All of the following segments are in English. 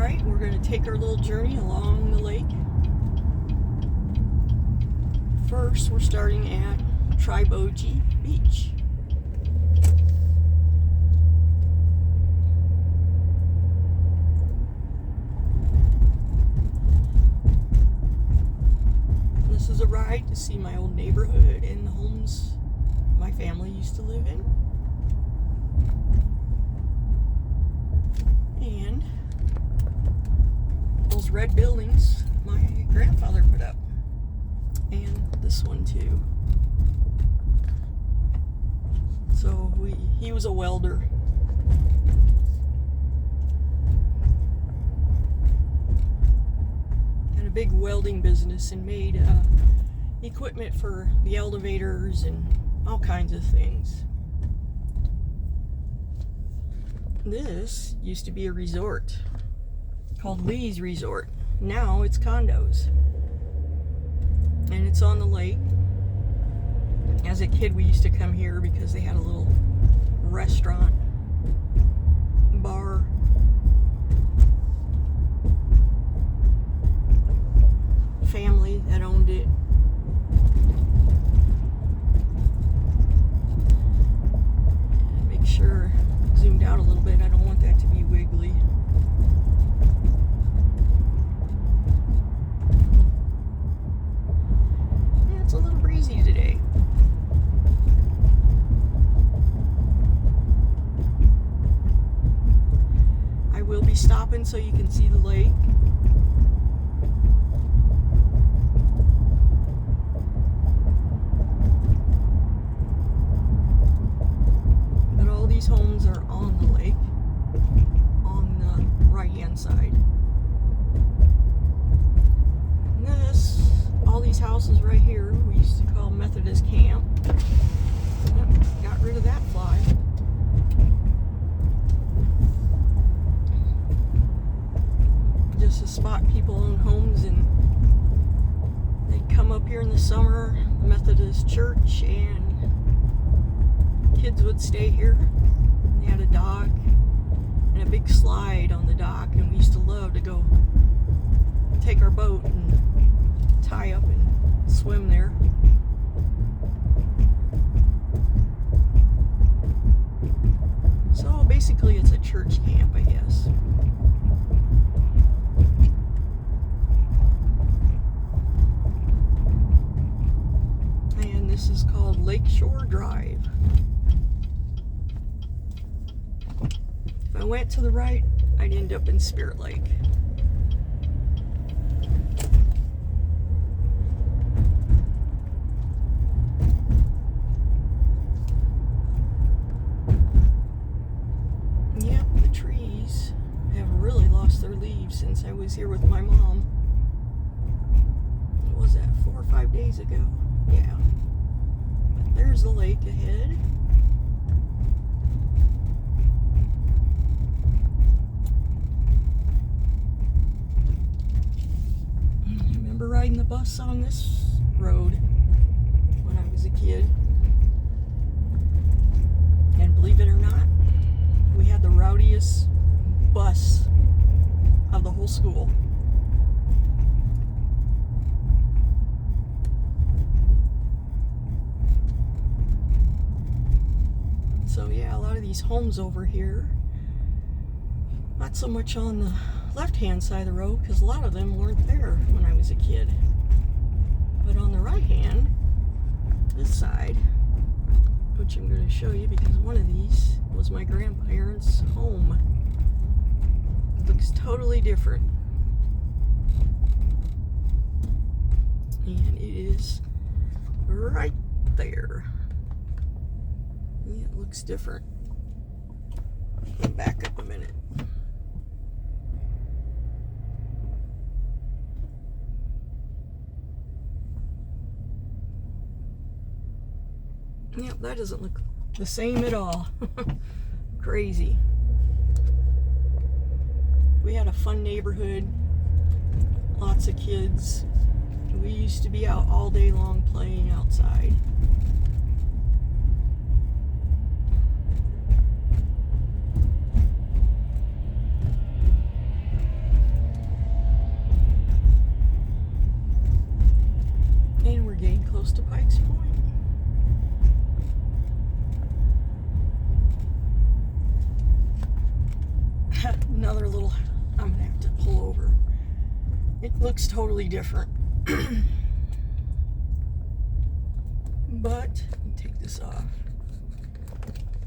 Alright, we're going to take our little journey along the lake. First, we're starting at Okoboji Beach. This is a ride to see my old neighborhood and the homes my family used to live in. And those red buildings my grandfather put up. And this one too. So he was a welder. Had a big welding business and made equipment for the elevators and all kinds of things. This used to be a resort called Lee's Resort. Now it's condos. And it's on the lake. As a kid, we used to come here because they had a little restaurant, bar. Family that owned it. And make sure, zoomed out a little bit, I don't want that to be wiggly. Yeah, it's a little breezy today. I will be stopping so you can see the lake. But all these homes are on the lake, on the right-hand side. And all these houses right here, we used to call Methodist Camp. Yep, got rid of that fly. Just a spot people own homes, and they'd come up here in the summer, the Methodist church, and kids would stay here. They had a dock and a big slide on the dock, and we used to love to go take our boat and tie up and swim there. So basically it's a church camp, I guess. And this is called Lakeshore Drive. If I went to the right, I'd end up in Spirit Lake. Yep, the trees have really lost their leaves since I was here with my mom. What was that, 4 or 5 days ago? Yeah. But there's the lake ahead. I remember riding the bus on this road when I was a kid. And believe it or not, we had the rowdiest bus of the whole school. So yeah, a lot of these homes over here, not so much on the left-hand side of the road, because a lot of them weren't there when I was a kid. But on the right-hand, this side, which I'm going to show you because one of these was my grandparents' home. It looks totally different. And it is right there. Yeah, it looks different. Back up a minute. Yep, that doesn't look the same at all. Crazy. We had a fun neighborhood, lots of kids. We used to be out all day long playing outside. Another little, I'm gonna have to pull over. It looks totally different. But, let me take this off.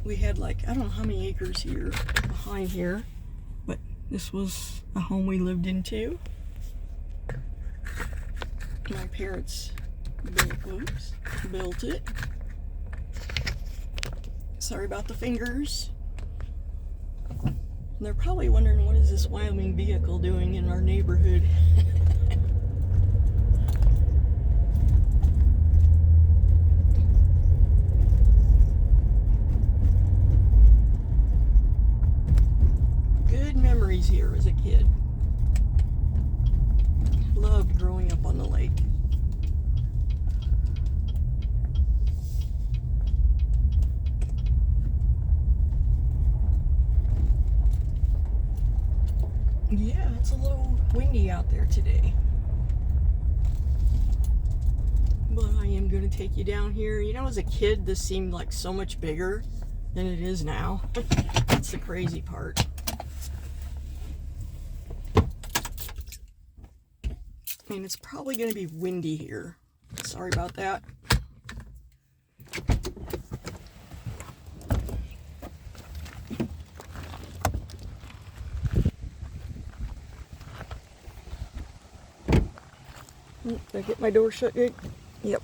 We had like, I don't know how many acres here behind here, but this was a home we lived in too. My parents built it. Sorry about the fingers. And they're probably wondering, what is this Wyoming vehicle doing in our neighborhood? Good memories here as a kid. Loved growing up on the lake. Yeah, it's a little windy out there today. But I am going to take you down here. You know, as a kid, this seemed like so much bigger than it is now. That's the crazy part. And it's probably going to be windy here. Sorry about that. Did I get my door shut good? Yep.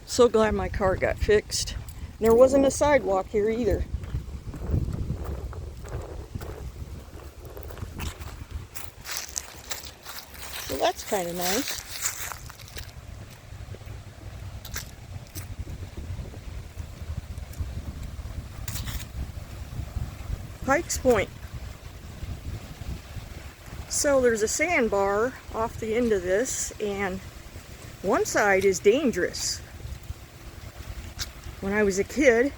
So glad my car got fixed. There wasn't a sidewalk here either. So that's kind of nice. Pikes Point. So there's a sandbar off the end of this, and one side is dangerous. When I was a kid,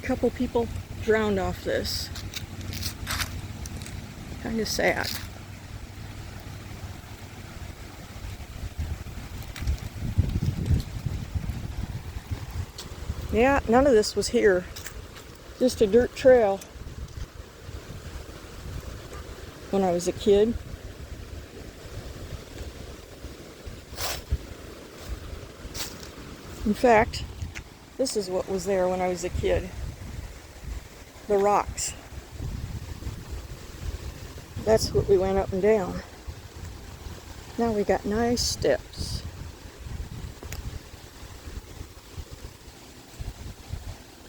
a couple people drowned off this. Kind of sad. Yeah, none of this was here. Just a dirt trail. When I was a kid. In fact, this is what was there when I was a kid. The rocks. That's what we went up and down. Now we got nice steps.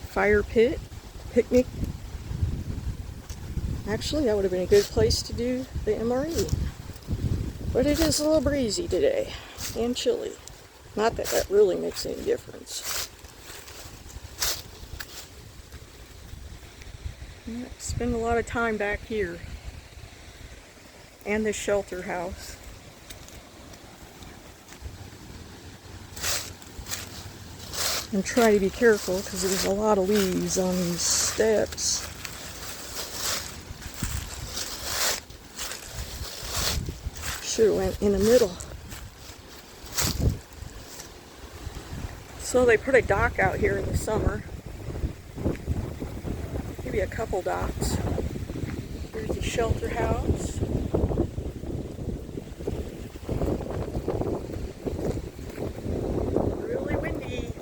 Fire pit, picnic. Actually, that would have been a good place to do the MRE. But it is a little breezy today and chilly. Not that that really makes any difference. I spend a lot of time back here. And this shelter house. And try to be careful because there's a lot of leaves on these steps. Should have went in the middle. So they put a dock out here in the summer. Maybe a couple docks. Here's the shelter house. Really windy.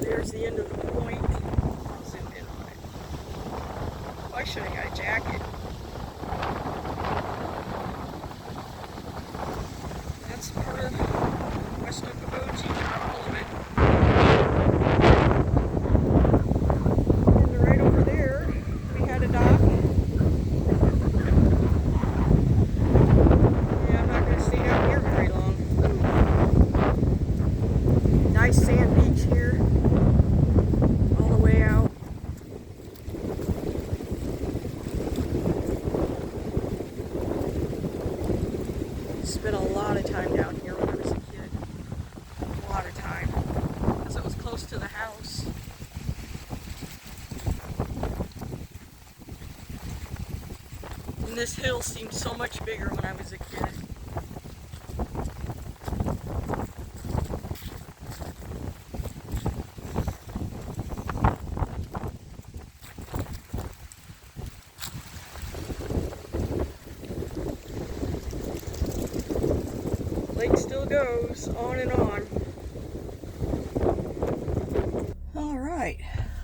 There's the end of the point. I'll zoom in on it. Oh, I should have got a jacket. That's part of West Okoboji Lake. And right over there, we had a dock. Yeah, I'm not going to stay down here very long. Nice sand beach here, all the way out. Spent a lot of time down here when I was a kid. A lot of time. Because it was close to the house. And this hill seemed so much bigger when I was a kid. still goes on and on. All right,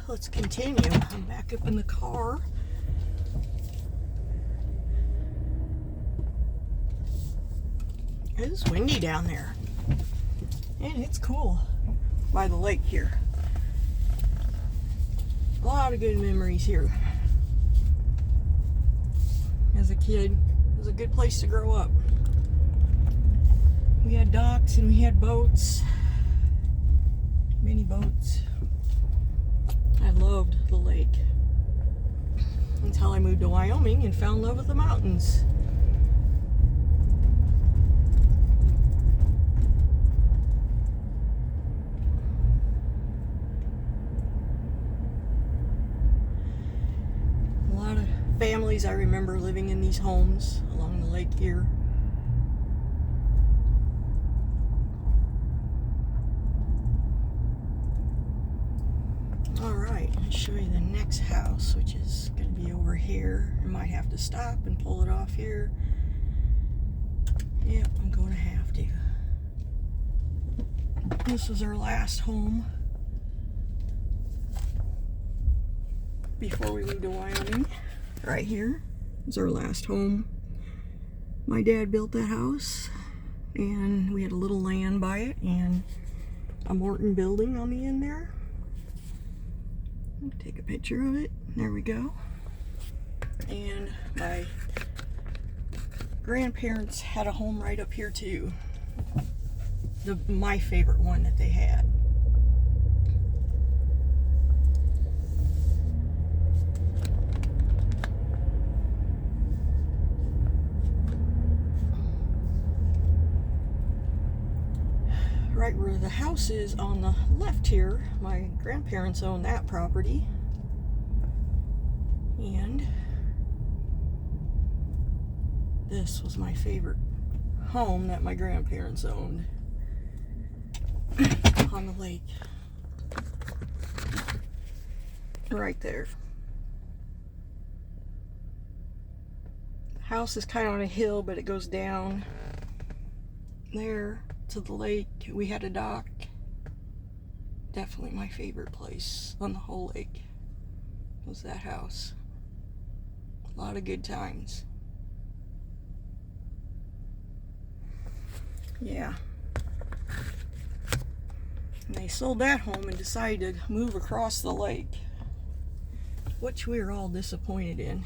let's continue. I'm back up in the car. It's windy down there, and it's cool by the lake here. A lot of good memories here. As a kid, it was a good place to grow up. We had docks and we had boats, mini boats. I loved the lake until I moved to Wyoming and fell in love with the mountains. A lot of families I remember living in these homes along the lake here. Alright, I'll show you the next house, which is going to be over here. I might have to stop and pull it off here. Yep, I'm going to have to. This was our last home before we moved to Wyoming. Right here is our last home. My dad built that house, and we had a little land by it and a Morton building on the end there. Take a picture of it. There we go. And my grandparents had a home right up here too. My favorite one that they had. Right where the house is on the left here, my grandparents owned that property, and this was my favorite home that my grandparents owned on the lake right there. The house is kind of on a hill, but it goes down there to the lake. We had a dock. Definitely my favorite place on the whole lake was that house. A lot of good times. Yeah. And they sold that home and decided to move across the lake, which we were all disappointed in,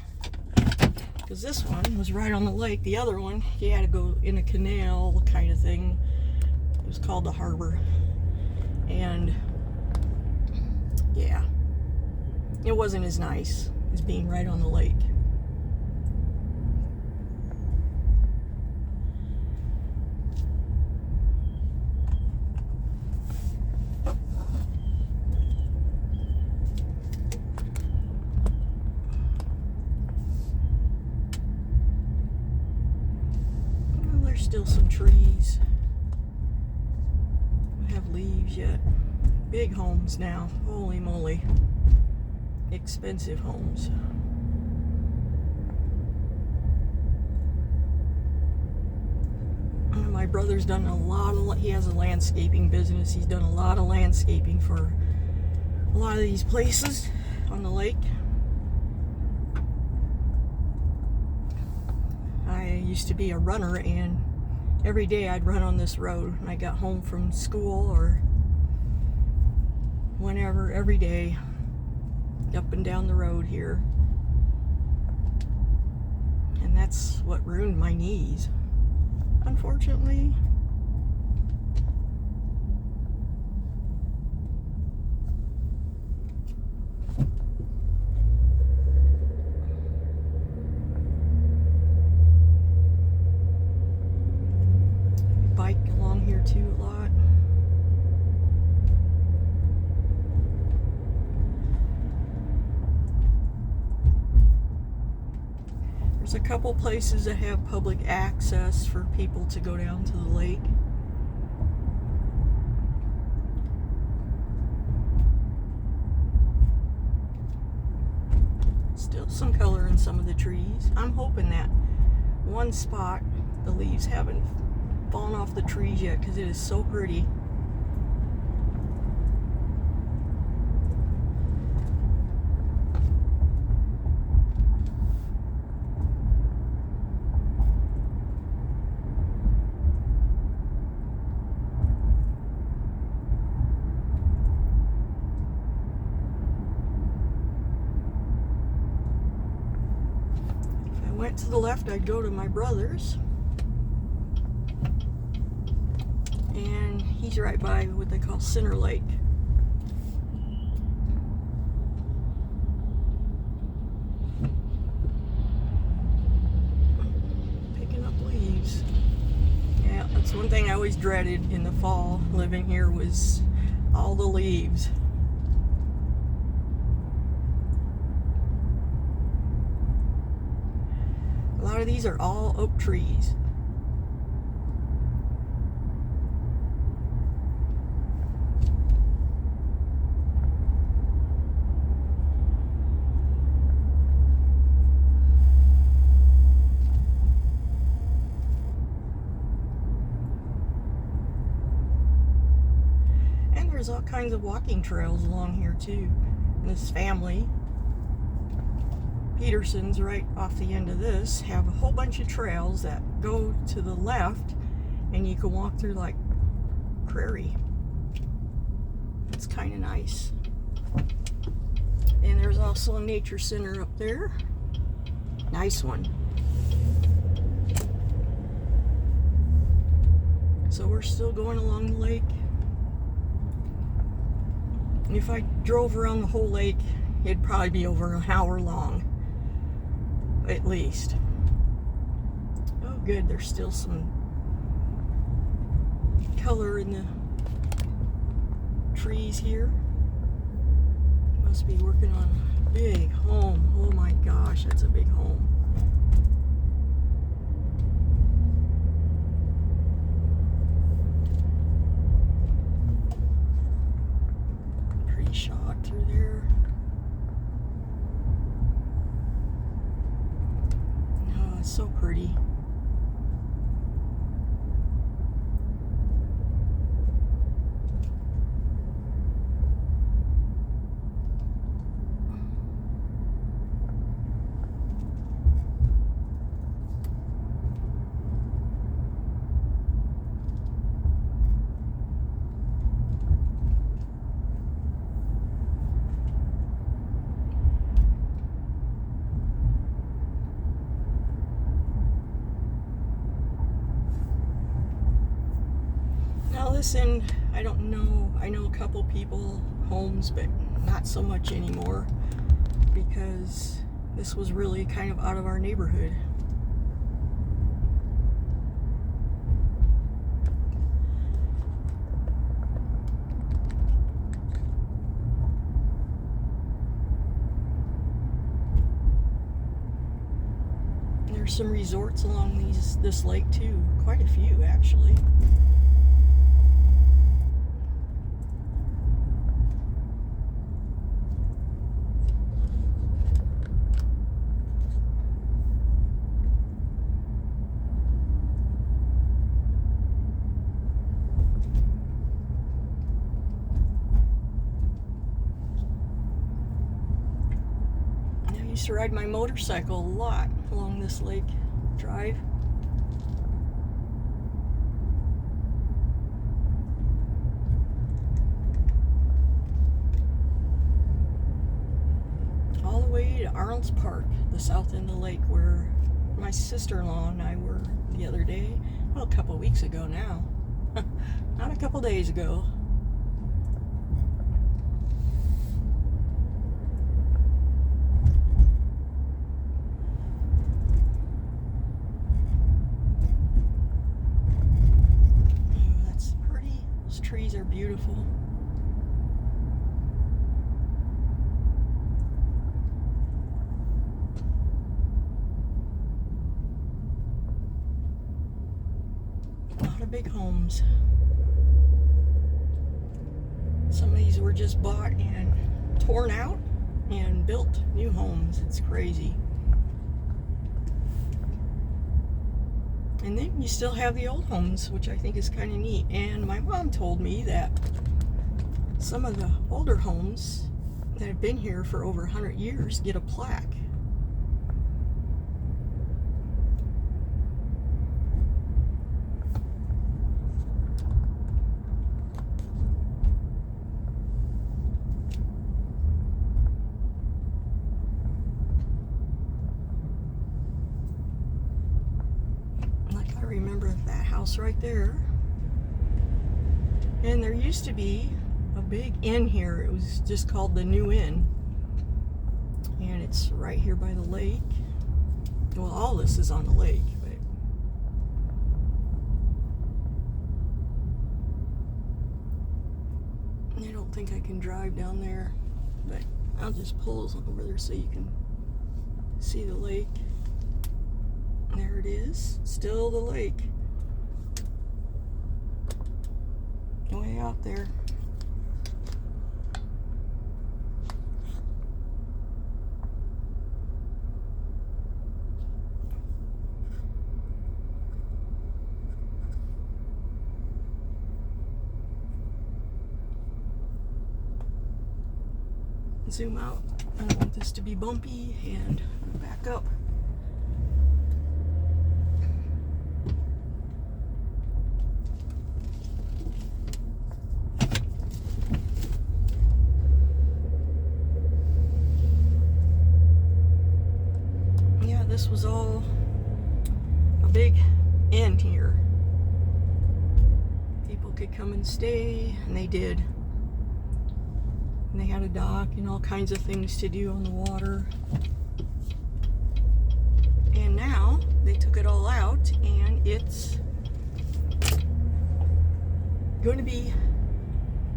because this one was right on the lake. The other one, you had to go in a canal kind of thing. It was called the harbor. And yeah, it wasn't as nice as being right on the lake. Well, there's still some trees. Have leaves yet. Big homes now. Holy moly. Expensive homes. My brother's done a lot of, he has a landscaping business. He's done a lot of landscaping for a lot of these places on the lake. I used to be a runner, and every day I'd run on this road when I got home from school or whenever, every day, up and down the road here. And that's what ruined my knees, unfortunately. Bike along here too a lot. There's a couple places that have public access for people to go down to the lake. Still some color in some of the trees. I'm hoping that one spot the leaves haven't fallen off the trees yet because it is so pretty. Went to the left, I'd go to my brother's, and he's right by what they call Center Lake. Picking up leaves. Yeah, that's one thing I always dreaded in the fall living here was all the leaves. A lot of these are all oak trees. And there's all kinds of walking trails along here too. And this family, Peterson's, right off the end of this, have a whole bunch of trails that go to the left, and you can walk through like prairie. It's kind of nice. And there's also a nature center up there. Nice one. So we're still going along the lake. And if I drove around the whole lake, it'd probably be over an hour long. At least. Oh good, there's still some color in the trees here. Must be working on a big home. Oh my gosh, that's a big home. Pretty shot through there. So pretty. This end, I don't know, I know a couple people, homes, but not so much anymore because this was really kind of out of our neighborhood. There's some resorts along this lake too, quite a few actually. I used to ride my motorcycle a lot along this lake drive. All the way to Arnold's Park, the south end of the lake, where my sister-in-law and I were the other day. Well, a couple of weeks ago now. Not a couple days ago. Trees are beautiful. A lot of big homes. Some of these were just bought and torn out and built new homes. It's crazy. And then you still have the old homes, which I think is kind of neat. And my mom told me that some of the older homes that have been here for over 100 years get a plaque. Like, I remember that house right there. And there used to be a big inn here. It was just called the New Inn. And it's right here by the lake. Well, all this is on the lake, but I don't think I can drive down there. But I'll just pull over there so you can see the lake. There it is. Still the lake. Way out there. Zoom out. I don't want this to be bumpy, and back up. Yeah, this was all a big inn here. People could come and stay, and they did. And they had a dock and all kinds of things to do on the water. And now they took it all out, and it's going to be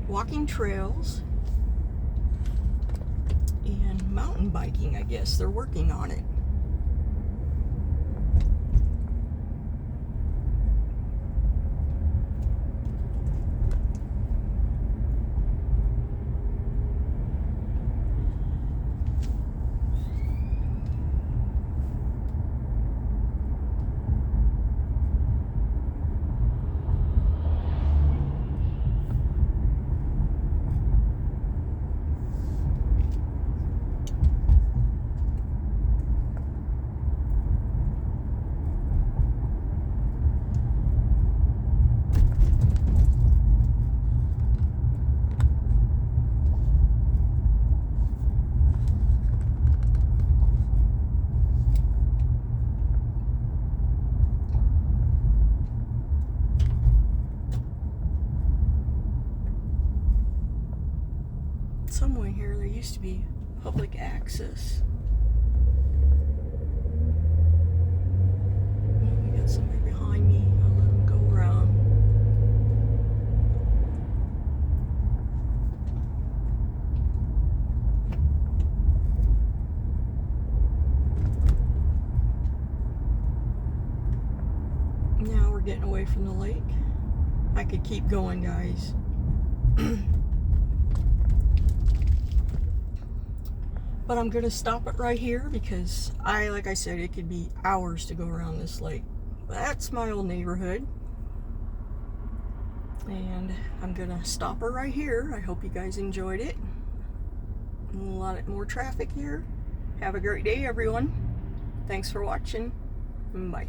walking trails and mountain biking, I guess. They're working on it. Somewhere here there used to be public access. Oh, we got somebody behind me. I'll let them go around. Now we're getting away from the lake. I could keep going, guys. But I'm going to stop it right here because like I said, it could be hours to go around this lake. That's my old neighborhood. And I'm going to stop her right here. I hope you guys enjoyed it. A lot more traffic here. Have a great day, everyone. Thanks for watching. Bye.